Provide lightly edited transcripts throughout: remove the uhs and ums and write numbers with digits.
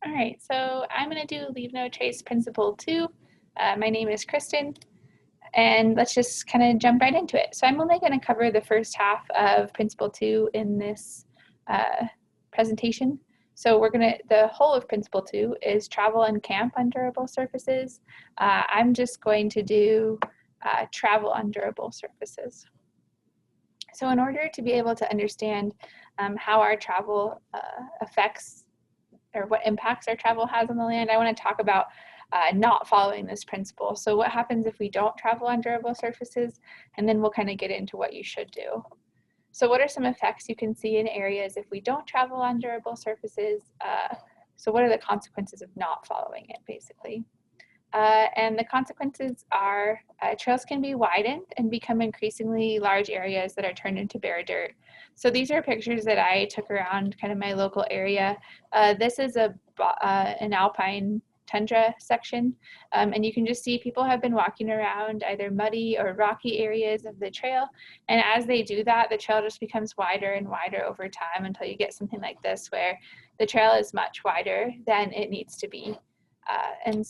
All right, so I'm going to do Leave No Trace Principle 2. My name is Kristen, and let's just kind of jump right into it. So I'm only going to cover the first half of Principle 2 in this presentation. So the whole of Principle 2 is travel and camp on durable surfaces. I'm just going to do travel on durable surfaces. So in order to be able to understand how our travel affects or what impacts our travel has on the land, I want to talk about not following this principle. So what happens if we don't travel on durable surfaces? And then we'll kind of get into what you should do. So what are some effects you can see in areas if we don't travel on durable surfaces? So what are the consequences of not following it, basically? And the consequences are trails can be widened and become increasingly large areas that are turned into bare dirt. So these are pictures that I took around kind of my local area. This is an alpine tundra section, and you can just see people have been walking around either muddy or rocky areas of the trail, and as they do that, the trail just becomes wider and wider over time until you get something like this where the trail is much wider than it needs to be. And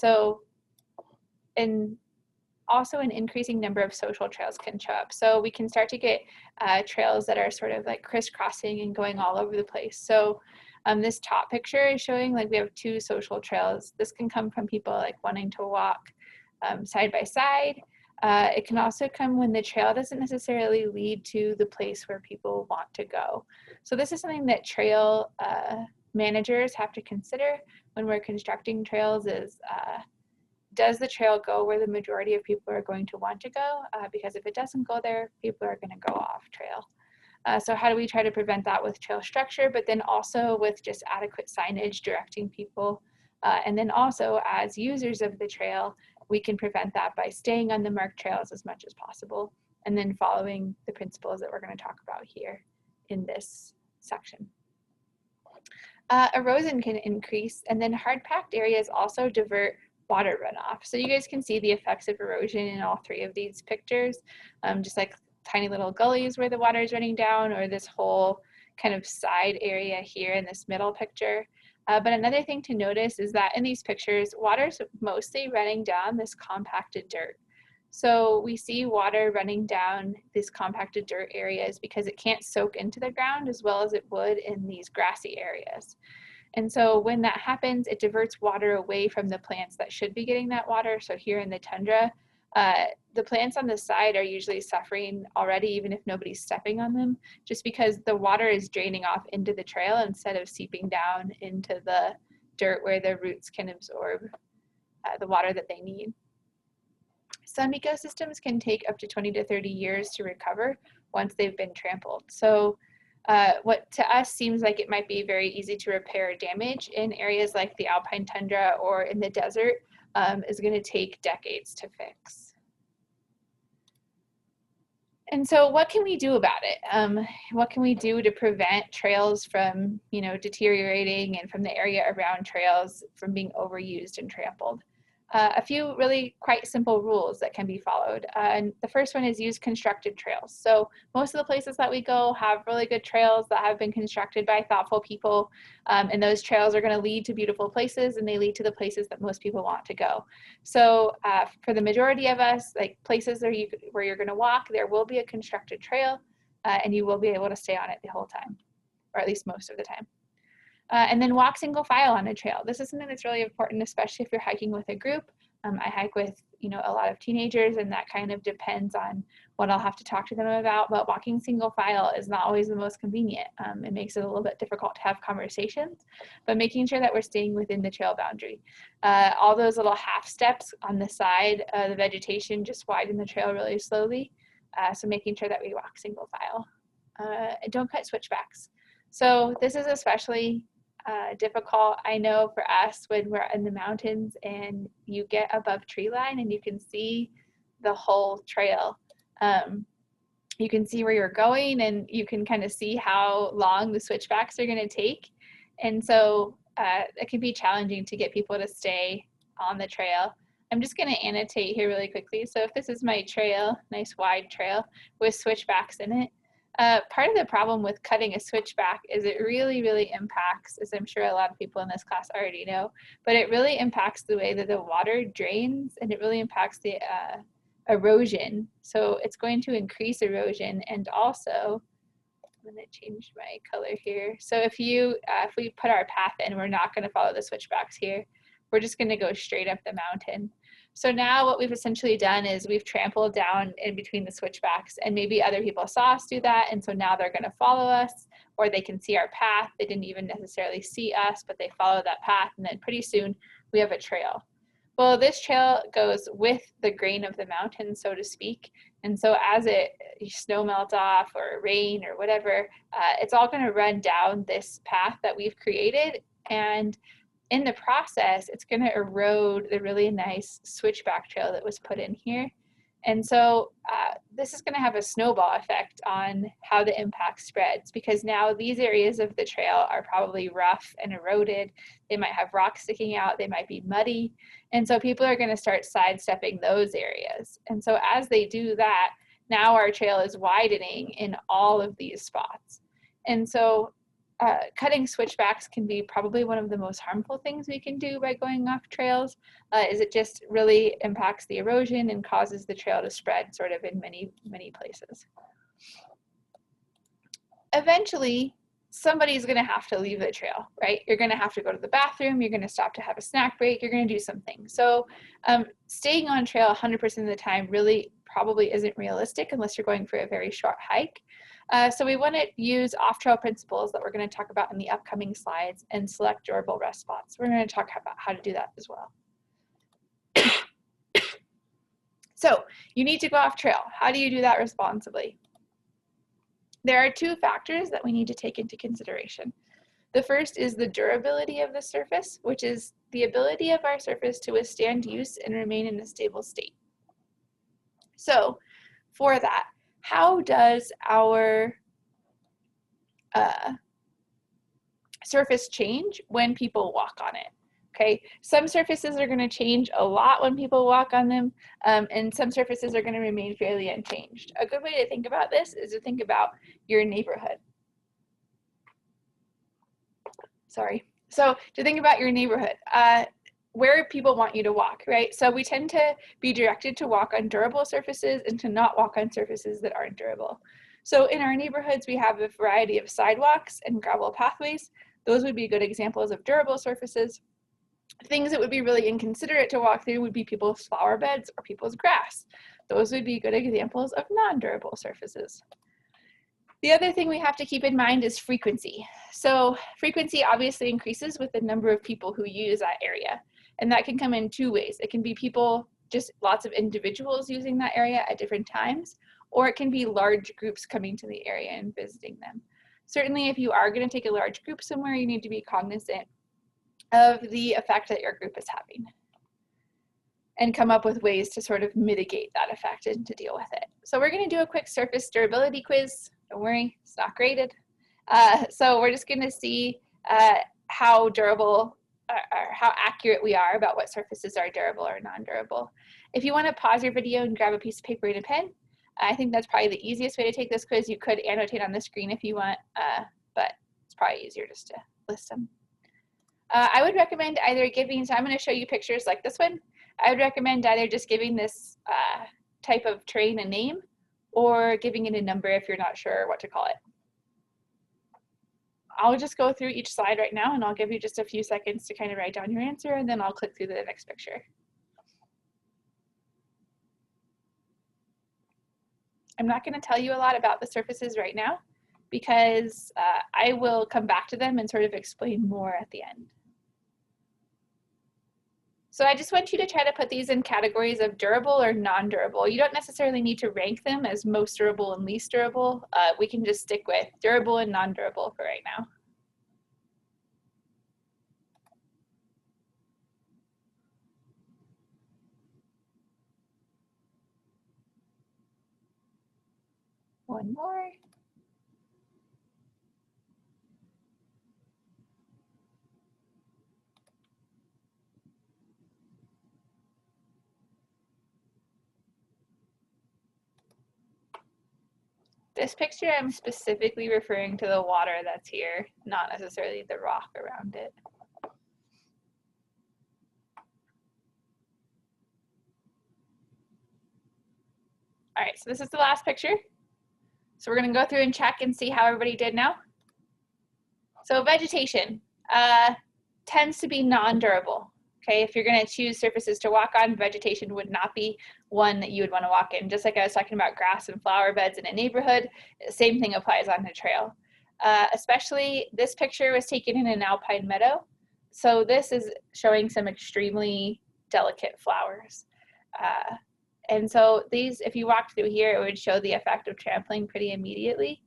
also an increasing number of social trails can show up. So we can start to get trails that are sort of like crisscrossing and going all over the place. So this top picture is showing like we have two social trails. This can come from people like wanting to walk side by side. It can also come when the trail doesn't necessarily lead to the place where people want to go. So this is something that trail managers have to consider when we're constructing trails is does the trail go where the majority of people are going to want to go? Because if it doesn't go there, people are going to go off trail. So how do we try to prevent that with trail structure, but then also with just adequate signage directing people? And then also as users of the trail, we can prevent that by staying on the marked trails as much as possible and then following the principles that we're going to talk about here in this section. Erosion can increase, and then hard-packed areas also divert water runoff. So you guys can see the effects of erosion in all three of these pictures, just like tiny little gullies where the water is running down, or this whole kind of side area here in this middle picture. But another thing to notice is that in these pictures, water's mostly running down this compacted dirt. So we see water running down these compacted dirt areas because it can't soak into the ground as well as it would in these grassy areas. And so when that happens, it diverts water away from the plants that should be getting that water. So here in the tundra, the plants on the side are usually suffering already, even if nobody's stepping on them, just because the water is draining off into the trail instead of seeping down into the dirt where the roots can absorb the water that they need. Some ecosystems can take up to 20 to 30 years to recover once they've been trampled. So what to us seems like it might be very easy to repair damage in areas like the alpine tundra or in the desert is going to take decades to fix. And so what can we do about it? What can we do to prevent trails from, deteriorating and from the area around trails from being overused and trampled? A few really quite simple rules that can be followed. And the first one is use constructed trails. So most of the places that we go have really good trails that have been constructed by thoughtful people. And those trails are going to lead to beautiful places, and they lead to the places that most people want to go. So for the majority of us, like places where you're going to walk, there will be a constructed trail, and you will be able to stay on it the whole time, or at least most of the time. And then walk single file on a trail. This is something that's really important, especially if you're hiking with a group. I hike with, a lot of teenagers, and that kind of depends on what I'll have to talk to them about. But walking single file is not always the most convenient. It makes it a little bit difficult to have conversations, but making sure that we're staying within the trail boundary. All those little half steps on the side, the vegetation just widen the trail really slowly. So making sure that we walk single file. Don't cut switchbacks. So this is especially difficult, I know, for us when we're in the mountains and you get above tree line and you can see the whole trail. You can see where you're going, and you can kind of see how long the switchbacks are going to take. And so it can be challenging to get people to stay on the trail. I'm just going to annotate here really quickly. So if this is my trail, nice wide trail with switchbacks in it, Part of the problem with cutting a switchback is it really, really impacts, as I'm sure a lot of people in this class already know, but it really impacts the way that the water drains, and it really impacts the erosion. So it's going to increase erosion, and also, I'm going to change my color here. So if we put our path in, we're not going to follow the switchbacks here. We're just going to go straight up the mountain. So now what we've essentially done is we've trampled down in between the switchbacks, and maybe other people saw us do that, and so now they're going to follow us, or they can see our path. They didn't even necessarily see us, but they follow that path, and then pretty soon we have a trail. Well, this trail goes with the grain of the mountain, so to speak, and so as snow melts off or rain or whatever, it's all going to run down this path that we've created, and in the process, it's going to erode the really nice switchback trail that was put in here. And so this is going to have a snowball effect on how the impact spreads, because now these areas of the trail are probably rough and eroded. They might have rocks sticking out. They might be muddy. And so people are going to start sidestepping those areas. And so as they do that, now our trail is widening in all of these spots. And so cutting switchbacks can be probably one of the most harmful things we can do by going off trails, is it just really impacts the erosion and causes the trail to spread sort of in many, many places. Eventually, somebody's going to have to leave the trail, right? You're going to have to go to the bathroom, you're going to stop to have a snack break, you're going to do something. So staying on trail 100% of the time really probably isn't realistic unless you're going for a very short hike. So we want to use off-trail principles that we're going to talk about in the upcoming slides and select durable rest spots. We're going to talk about how to do that as well. So you need to go off trail. How do you do that responsibly? There are two factors that we need to take into consideration. The first is the durability of the surface, which is the ability of our surface to withstand use and remain in a stable state. So for that, how does our surface change when people walk on it? Okay, some surfaces are going to change a lot when people walk on them, and some surfaces are going to remain fairly unchanged. A good way to think about this is to think about your neighborhood. Sorry. So to think about your neighborhood, where people want you to walk, right? So we tend to be directed to walk on durable surfaces and to not walk on surfaces that aren't durable. So in our neighborhoods, we have a variety of sidewalks and gravel pathways. Those would be good examples of durable surfaces. Things that would be really inconsiderate to walk through would be people's flower beds or people's grass. Those would be good examples of non-durable surfaces. The other thing we have to keep in mind is frequency. So frequency obviously increases with the number of people who use that area. And that can come in two ways. It can be people, just lots of individuals using that area at different times, or it can be large groups coming to the area and visiting them. Certainly, if you are going to take a large group somewhere, you need to be cognizant of the effect that your group is having and come up with ways to sort of mitigate that effect and to deal with it. So we're going to do a quick surface durability quiz. Don't worry, it's not graded. So we're just going to see how durable or how accurate we are about what surfaces are durable or non-durable. If you want to pause your video and grab a piece of paper and a pen, I think that's probably the easiest way to take this quiz. You could annotate on the screen if you want, but it's probably easier just to list them. I would recommend either giving, so I'm going to show you pictures like this one. I would recommend either just giving this type of terrain a name or giving it a number if you're not sure what to call it. I'll just go through each slide right now and I'll give you just a few seconds to kind of write down your answer, and then I'll click through the next picture. I'm not going to tell you a lot about the surfaces right now because I will come back to them and sort of explain more at the end. So I just want you to try to put these in categories of durable or non-durable. You don't necessarily need to rank them as most durable and least durable. We can just stick with durable and non-durable for right now. One more. This picture, I'm specifically referring to the water that's here, not necessarily the rock around it. All right, so this is the last picture. So we're gonna go through and check and see how everybody did now. So vegetation tends to be non-durable. Okay, if you're gonna choose surfaces to walk on, vegetation would not be one that you would wanna walk in. Just like I was talking about grass and flower beds in a neighborhood, the same thing applies on a trail. Especially this picture was taken in an alpine meadow. So this is showing some extremely delicate flowers. And so these, if you walked through here, it would show the effect of trampling pretty immediately.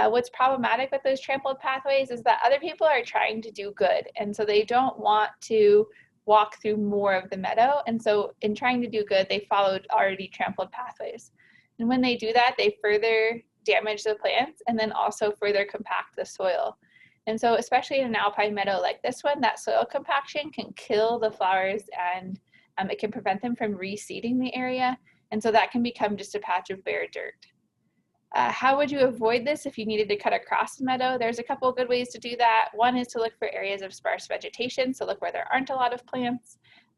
What's problematic with those trampled pathways is that other people are trying to do good, and so they don't want to walk through more of the meadow, and so in trying to do good, they followed already trampled pathways. And when they do that, they further damage the plants and then also further compact the soil. And so especially in an alpine meadow like this one, that soil compaction can kill the flowers, and it can prevent them from reseeding the area, and so that can become just a patch of bare dirt. How would you avoid this if you needed to cut across the meadow? There's a couple of good ways to do that. One is to look for areas of sparse vegetation, so look where there aren't a lot of plants.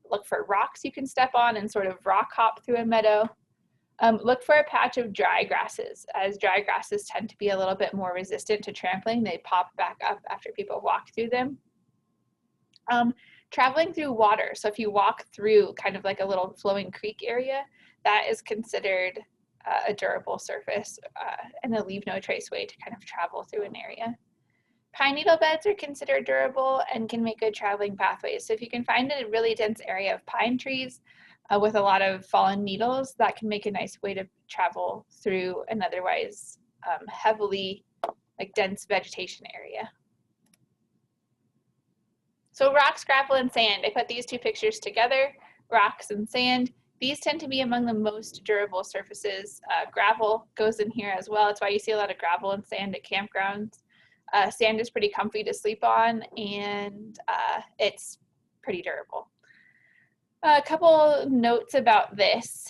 Look for rocks you can step on and sort of rock hop through a meadow. Look for a patch of dry grasses, as dry grasses tend to be a little bit more resistant to trampling. They pop back up after people walk through them. Traveling through water, so if you walk through kind of like a little flowing creek area, that is considered a durable surface and a leave no trace way to kind of travel through an area. Pine needle beds are considered durable and can make good traveling pathways. So if you can find a really dense area of pine trees with a lot of fallen needles, that can make a nice way to travel through an otherwise heavily dense vegetation area. So rocks, gravel, and sand. I put these two pictures together, rocks and sand. These tend to be among the most durable surfaces. Gravel goes in here as well. That's why you see a lot of gravel and sand at campgrounds. Sand is pretty comfy to sleep on, and it's pretty durable. A couple notes about this.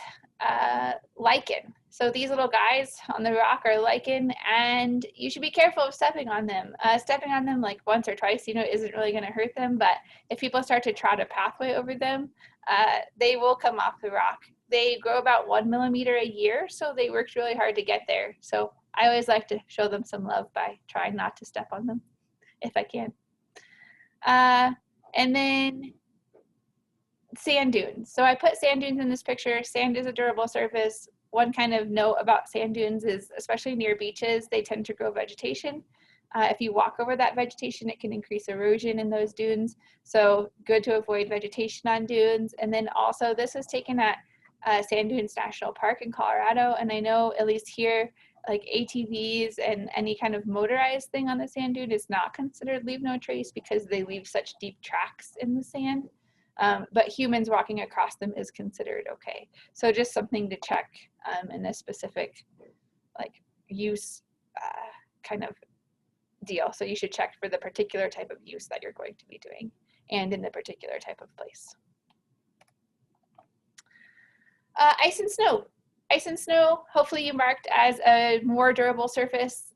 Lichen. So these little guys on the rock are lichen, and you should be careful of stepping on them. Stepping on them like once or twice, isn't really going to hurt them, but if people start to trot a pathway over them, they will come off the rock. They grow about 1 millimeter a year, so they worked really hard to get there. So I always like to show them some love by trying not to step on them if I can. And then sand dunes. So I put sand dunes in this picture. Sand is a durable surface. One kind of note about sand dunes is, especially near beaches, they tend to grow vegetation. If you walk over that vegetation, it can increase erosion in those dunes. So good to avoid vegetation on dunes. And then also this is taken at Sand Dunes National Park in Colorado. And I know at least here, like ATVs and any kind of motorized thing on the sand dune is not considered leave no trace because they leave such deep tracks in the sand. But humans walking across them is considered okay. So just something to check in a specific use kind of deal. So you should check for the particular type of use that you're going to be doing and in the particular type of place. Ice and snow. Ice and snow, hopefully you marked as a more durable surface.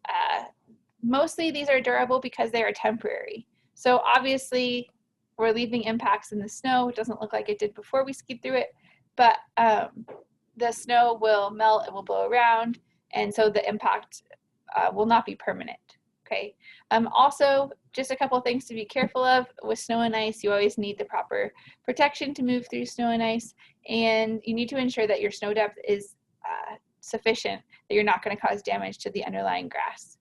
Mostly these are durable because they are temporary. So obviously we're leaving impacts in the snow. It doesn't look like it did before we skied through it, but the snow will melt, it will blow around, and so the impact will not be permanent. Okay. Also, just a couple of things to be careful of with snow and ice. You always need the proper protection to move through snow and ice, and you need to ensure that your snow depth is sufficient, that you're not going to cause damage to the underlying grass.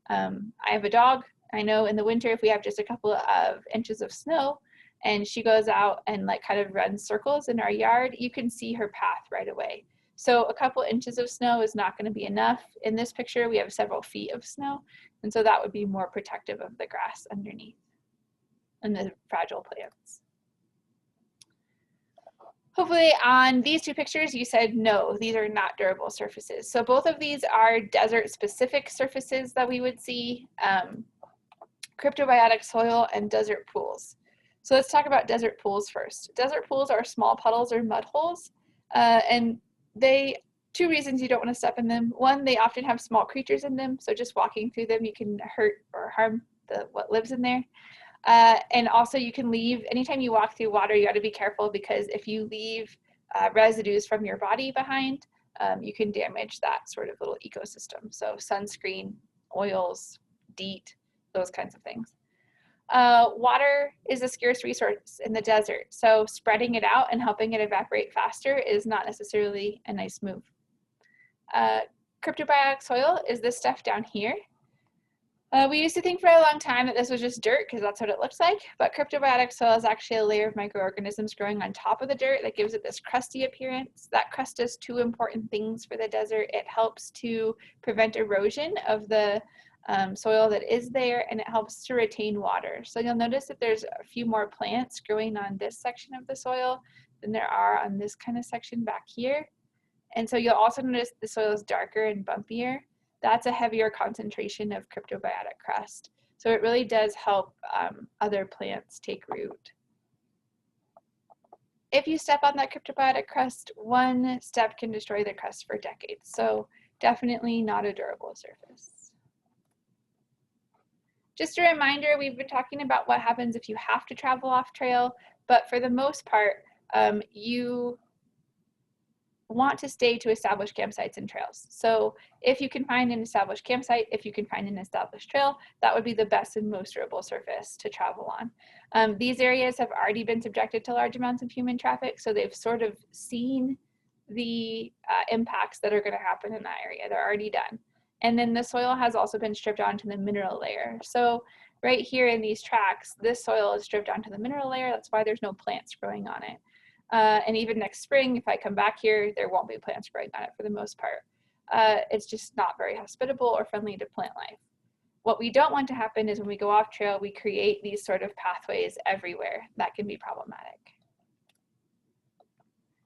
I have a dog. I know in the winter, if we have just a couple of inches of snow and she goes out and kind of runs circles in our yard, you can see her path right away. So a couple inches of snow is not going to be enough. In this picture, we have several feet of snow, and so that would be more protective of the grass underneath and the fragile plants. Hopefully on these two pictures, you said, no, these are not durable surfaces. So both of these are desert-specific surfaces that we would see, cryptobiotic soil and desert pools. So let's talk about desert pools first. Desert pools are small puddles or mud holes, and they two reasons you don't want to step in them. One, they often have small creatures in them, so just walking through them, you can hurt or harm what lives in there. And also you can leave, anytime you walk through water, you got to be careful, because if you leave residues from your body behind, you can damage that sort of little ecosystem. So sunscreen, oils, DEET, those kinds of things. Water is a scarce resource in the desert, so spreading it out and helping it evaporate faster is not necessarily a nice move. Cryptobiotic soil is this stuff down here. We used to think for a long time that this was just dirt because that's what it looks like, but cryptobiotic soil is actually a layer of microorganisms growing on top of the dirt that gives it this crusty appearance. That crust does two important things for the desert. It helps to prevent erosion of the soil that is there, and it helps to retain water. So you'll notice that there's a few more plants growing on this section of the soil than there are on this kind of section back here. And so you'll also notice the soil is darker and bumpier. That's a heavier concentration of cryptobiotic crust. So it really does help other plants take root. If you step on that cryptobiotic crust, one step can destroy the crust for decades. So definitely not a durable surface. Just a reminder, we've been talking about what happens if you have to travel off trail, but for the most part, you want to stay to established campsites and trails. So if you can find an established campsite, if you can find an established trail, that would be the best and most durable surface to travel on. These areas have already been subjected to large amounts of human traffic, so they've sort of seen the impacts that are going to happen in that area. They're already done. And then the soil has also been stripped onto the mineral layer. So right here in these tracks, this soil is stripped onto the mineral layer. That's why there's no plants growing on it. And even next spring, if I come back here, there won't be plants growing on it for the most part. It's just not very hospitable or friendly to plant life. What we don't want to happen is when we go off trail, we create these sort of pathways everywhere. That can be problematic.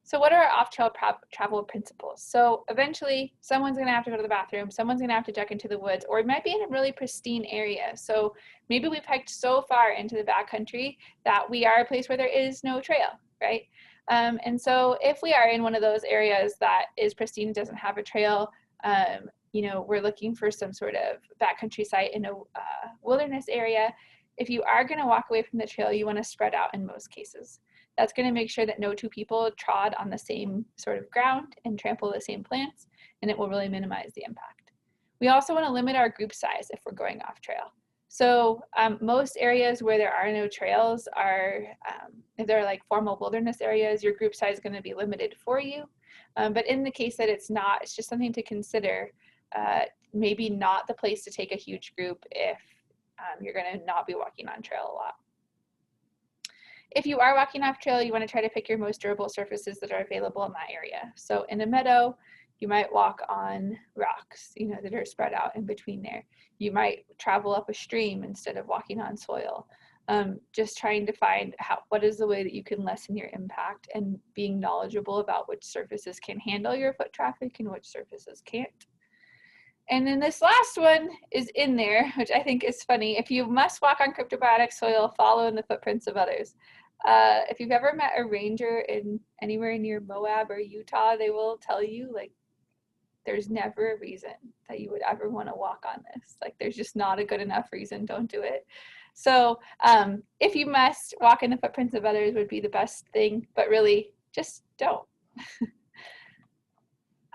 So what are our off-trail travel principles? So eventually, someone's going to have to go to the bathroom, someone's going to have to duck into the woods, or we might be in a really pristine area. So maybe we've hiked so far into the backcountry that we are a place where there is no trail, right? And so if we are in one of those areas that is pristine, doesn't have a trail, you know, we're looking for some sort of backcountry site in a wilderness area. If you are going to walk away from the trail, you want to spread out in most cases. That's going to make sure that no two people trod on the same sort of ground and trample the same plants, and it will really minimize the impact. We also want to limit our group size if we're going off trail. So most areas where there are no trails are, if they're like formal wilderness areas, your group size is going to be limited for you. But in the case that it's not, it's just something to consider. Maybe not the place to take a huge group if you're going to not be walking on trail a lot. If you are walking off trail, you want to try to pick your most durable surfaces that are available in that area. So in a meadow, you might walk on rocks, you know, that are spread out in between there. You might travel up a stream instead of walking on soil. Just trying to find what is the way that you can lessen your impact, and being knowledgeable about which surfaces can handle your foot traffic and which surfaces can't. And then this last one is in there, which I think is funny. If you must walk on cryptobiotic soil, follow in the footprints of others. If you've ever met a ranger in anywhere near Moab or Utah, they will tell you, like, there's never a reason that you would ever want to walk on this. Like, there's just not a good enough reason. Don't do it. So if you must, walk in the footprints of others would be the best thing, but really just don't.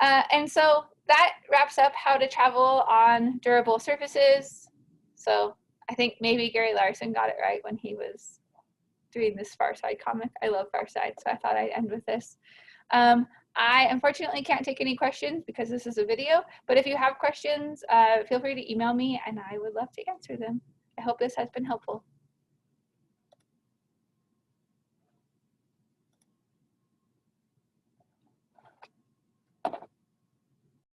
And so that wraps up how to travel on durable surfaces. So I think maybe Gary Larson got it right when he was doing this Far Side comic. I love Far Side, so I thought I'd end with this. I unfortunately can't take any questions because this is a video, but if you have questions, feel free to email me and I would love to answer them. I hope this has been helpful.